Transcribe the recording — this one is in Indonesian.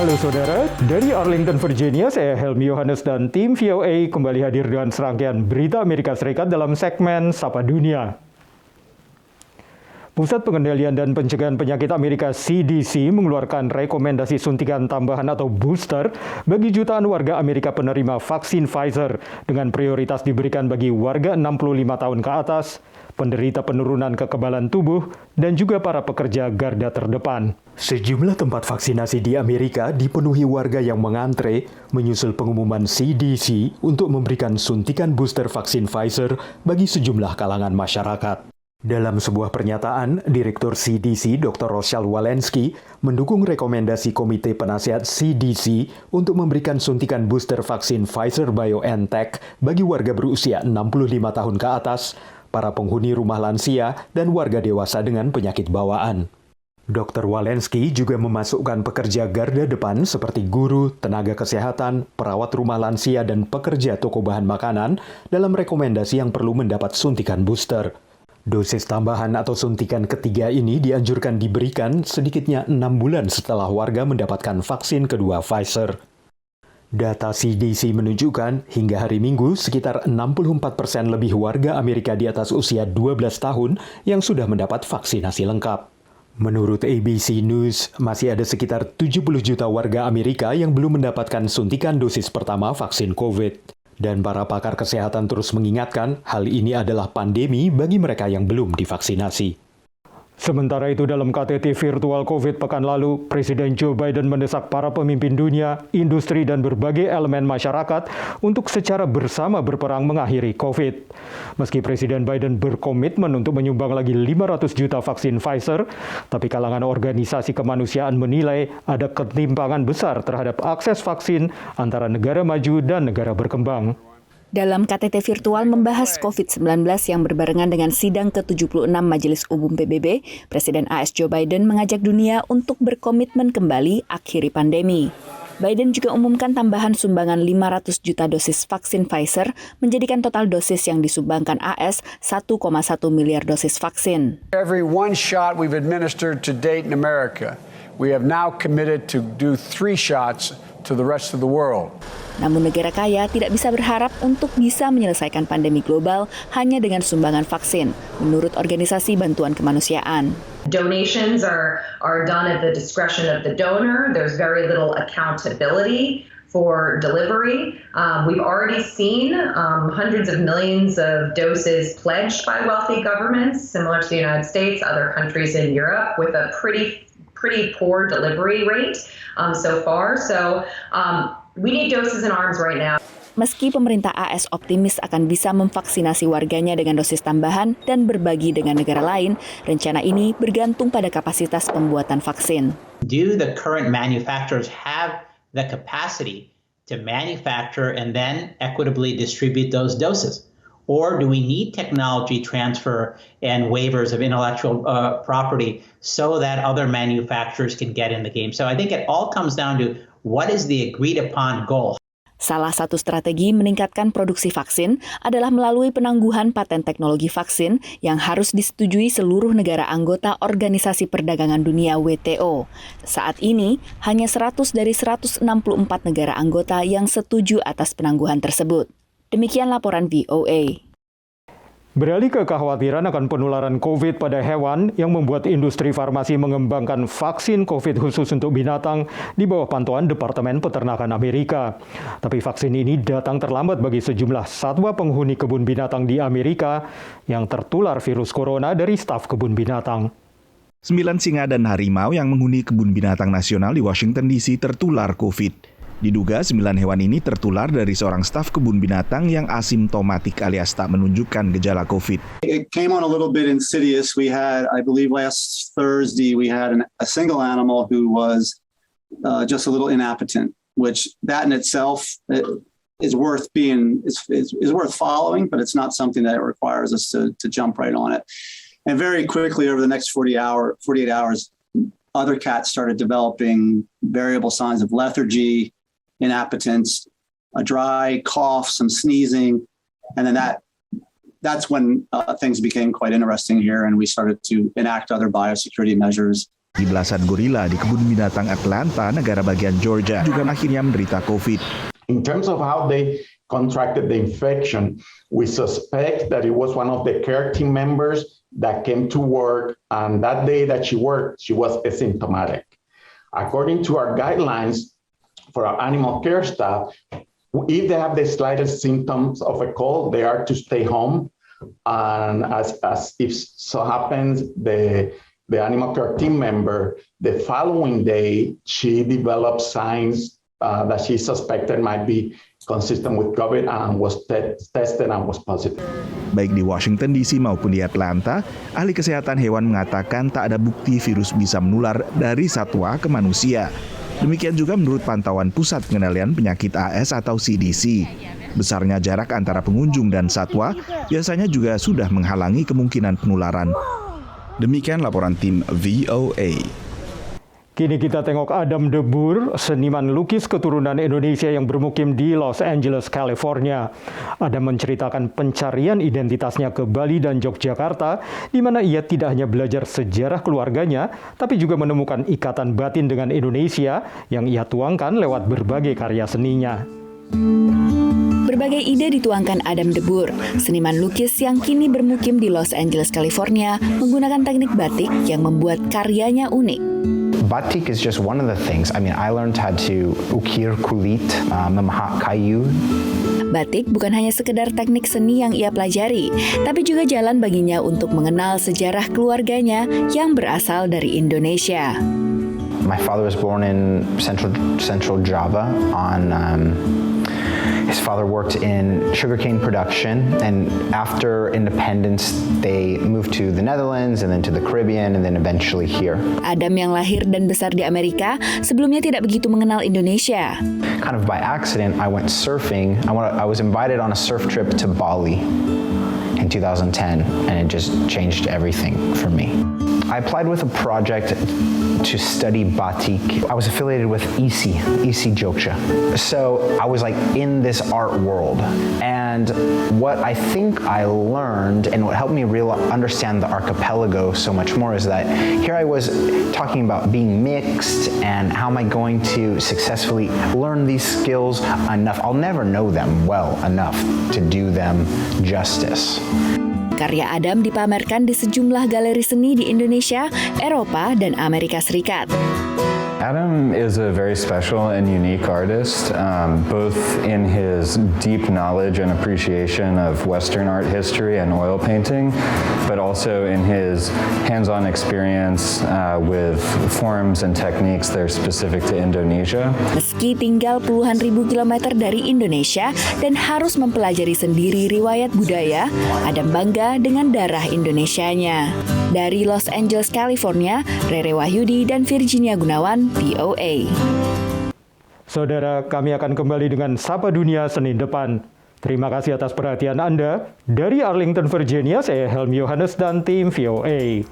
Halo saudara, dari Arlington, Virginia, saya Helmi Yohanes dan tim VOA kembali hadir dengan serangkaian berita Amerika Serikat dalam segmen Sapa Dunia. Pusat Pengendalian dan Pencegahan Penyakit Amerika CDC mengeluarkan rekomendasi suntikan tambahan atau booster bagi jutaan warga Amerika penerima vaksin Pfizer dengan prioritas diberikan bagi warga 65 tahun ke atas, penderita penurunan kekebalan tubuh, dan juga para pekerja garda terdepan. Sejumlah tempat vaksinasi di Amerika dipenuhi warga yang mengantre menyusul pengumuman CDC untuk memberikan suntikan booster vaksin Pfizer bagi sejumlah kalangan masyarakat. Dalam sebuah pernyataan, Direktur CDC Dr. Rochelle Walensky mendukung rekomendasi Komite Penasihat CDC untuk memberikan suntikan booster vaksin Pfizer-BioNTech bagi warga berusia 65 tahun ke atas, para penghuni rumah lansia, dan warga dewasa dengan penyakit bawaan. Dr. Walensky juga memasukkan pekerja garda depan seperti guru, tenaga kesehatan, perawat rumah lansia, dan pekerja toko bahan makanan dalam rekomendasi yang perlu mendapat suntikan booster. Dosis tambahan atau suntikan ketiga ini dianjurkan diberikan sedikitnya 6 bulan setelah warga mendapatkan vaksin kedua Pfizer. Data CDC menunjukkan hingga hari Minggu sekitar 64% lebih warga Amerika di atas usia 12 tahun yang sudah mendapat vaksinasi lengkap. Menurut ABC News, masih ada sekitar 70 juta warga Amerika yang belum mendapatkan suntikan dosis pertama vaksin COVID. Dan para pakar kesehatan terus mengingatkan hal ini adalah pandemi bagi mereka yang belum divaksinasi. Sementara itu dalam KTT virtual COVID pekan lalu, Presiden Joe Biden mendesak para pemimpin dunia, industri, dan berbagai elemen masyarakat untuk secara bersama berperang mengakhiri COVID. Meski Presiden Biden berkomitmen untuk menyumbang lagi 500 juta vaksin Pfizer, tapi kalangan organisasi kemanusiaan menilai ada ketimpangan besar terhadap akses vaksin antara negara maju dan negara berkembang. Dalam KTT virtual membahas COVID-19 yang berbarengan dengan sidang ke-76 Majelis Umum PBB, Presiden AS Joe Biden mengajak dunia untuk berkomitmen kembali akhiri pandemi. Biden juga umumkan tambahan sumbangan 500 juta dosis vaksin Pfizer, menjadikan total dosis yang disumbangkan AS 1,1 miliar dosis vaksin. Every one shot we've administered to date in America, we have now committed to do 3 shots to the rest of the world. Namun negara kaya tidak bisa berharap untuk bisa menyelesaikan pandemi global hanya dengan sumbangan vaksin, menurut organisasi bantuan kemanusiaan. Donations are done at the discretion of the donor. There's very little accountability for delivery. We've already seen hundreds of millions of doses pledged by wealthy governments, similar to the United States, other countries in Europe, with a pretty poor delivery rate so far. So we need doses in arms right now. Meski pemerintah AS optimis akan bisa memvaksinasi warganya dengan dosis tambahan dan berbagi dengan negara lain, rencana ini bergantung pada kapasitas pembuatan vaksin. Do the current manufacturers have the capacity to manufacture and then equitably distribute those doses? Or do we need technology transfer and waivers of intellectual property so that other manufacturers can get in the game? So I think it all comes down to what is the agreed upon goal? Salah satu strategi meningkatkan produksi vaksin adalah melalui penangguhan paten teknologi vaksin yang harus disetujui seluruh negara anggota Organisasi Perdagangan Dunia WTO. Saat ini, hanya 100 dari 164 negara anggota yang setuju atas penangguhan tersebut. Demikian laporan VOA. Beralih ke kekhawatiran akan penularan COVID pada hewan yang membuat industri farmasi mengembangkan vaksin COVID khusus untuk binatang di bawah pantauan Departemen Peternakan Amerika. Tapi vaksin ini datang terlambat bagi sejumlah satwa penghuni kebun binatang di Amerika yang tertular virus corona dari staf kebun binatang. 9 singa dan harimau yang menghuni kebun binatang nasional di Washington DC tertular COVID. Diduga 9 hewan ini tertular dari seorang staf kebun binatang yang asimptomatik alias tak menunjukkan gejala COVID. It came on a little bit insidious. We had, I believe last Thursday, we had a single animal who was just a little inappetent, which that in itself is worth following, but it's not something that requires us to jump right on it. And very quickly over the next 48 hours, other cats started developing variable signs of lethargy, inappetence, a dry cough, some sneezing, and then that's when things became quite interesting here, and we started to enact other biosecurity measures Di belasan gorila di kebun binatang Atlanta, negara bagian Georgia, juga akhirnya menderita COVID. In terms of how they contracted the infection, we suspect that it was one of the care team members that came to work, and that day that she worked, she was asymptomatic. According to our guidelines for our animal care staff, if they have the slightest symptoms of a cold, they are to stay home. And as if so happens, the animal care team member, the following day, she developed signs that she suspected might be consistent with COVID and was tested and was positive. Baik di Washington DC maupun di Atlanta, ahli kesehatan hewan mengatakan tak ada bukti virus bisa menular dari satwa ke manusia. Demikian juga menurut pantauan Pusat Pengendalian Penyakit AS atau CDC. Besarnya jarak antara pengunjung dan satwa biasanya juga sudah menghalangi kemungkinan penularan. Demikian laporan tim VOA. Kini kita tengok Adam de Boer, seniman lukis keturunan Indonesia yang bermukim di Los Angeles, California. Adam menceritakan pencarian identitasnya ke Bali dan Yogyakarta, di mana ia tidak hanya belajar sejarah keluarganya, tapi juga menemukan ikatan batin dengan Indonesia yang ia tuangkan lewat berbagai karya seninya. Berbagai ide dituangkan Adam de Boer, seniman lukis yang kini bermukim di Los Angeles, California, menggunakan teknik batik yang membuat karyanya unik. Batik is just one of the things. I mean, I learned how to ukir kulit, memahat kayu. Batik bukan hanya sekedar teknik seni yang ia pelajari, tapi juga jalan baginya untuk mengenal sejarah keluarganya yang berasal dari Indonesia. My father was born in Central Java. His father worked in sugarcane production, and after independence, they moved to the Netherlands and then to the Caribbean and then eventually here. Adam yang lahir dan besar di Amerika sebelumnya tidak begitu mengenal Indonesia. Kind of by accident, I went surfing. I was invited on a surf trip to Bali in 2010, and it just changed everything for me. I applied with a project to study batik. I was affiliated with ISI Jogja. So I was like in this art world. And what I think I learned and what helped me understand the archipelago so much more is that here I was talking about being mixed and how am I going to successfully learn these skills enough. I'll never know them well enough to do them justice. Karya Adam dipamerkan di sejumlah galeri seni di Indonesia, Eropa, dan Amerika Serikat. Adam is a very special and unique artist, both in his deep knowledge and appreciation of Western art history and oil painting, but also in his hands-on experience with forms and techniques that are specific to Indonesia. Meski tinggal puluhan ribu kilometer dari Indonesia dan harus mempelajari sendiri riwayat budaya, Adam bangga dengan darah Indonesianya. Dari Los Angeles, California, Rere Wahyudi dan Virginia Gunawan, VOA. Saudara, kami akan kembali dengan Sapa Dunia Senin depan. Terima kasih atas perhatian Anda. Dari Arlington, Virginia, saya Helmi Yohanes dan tim VOA.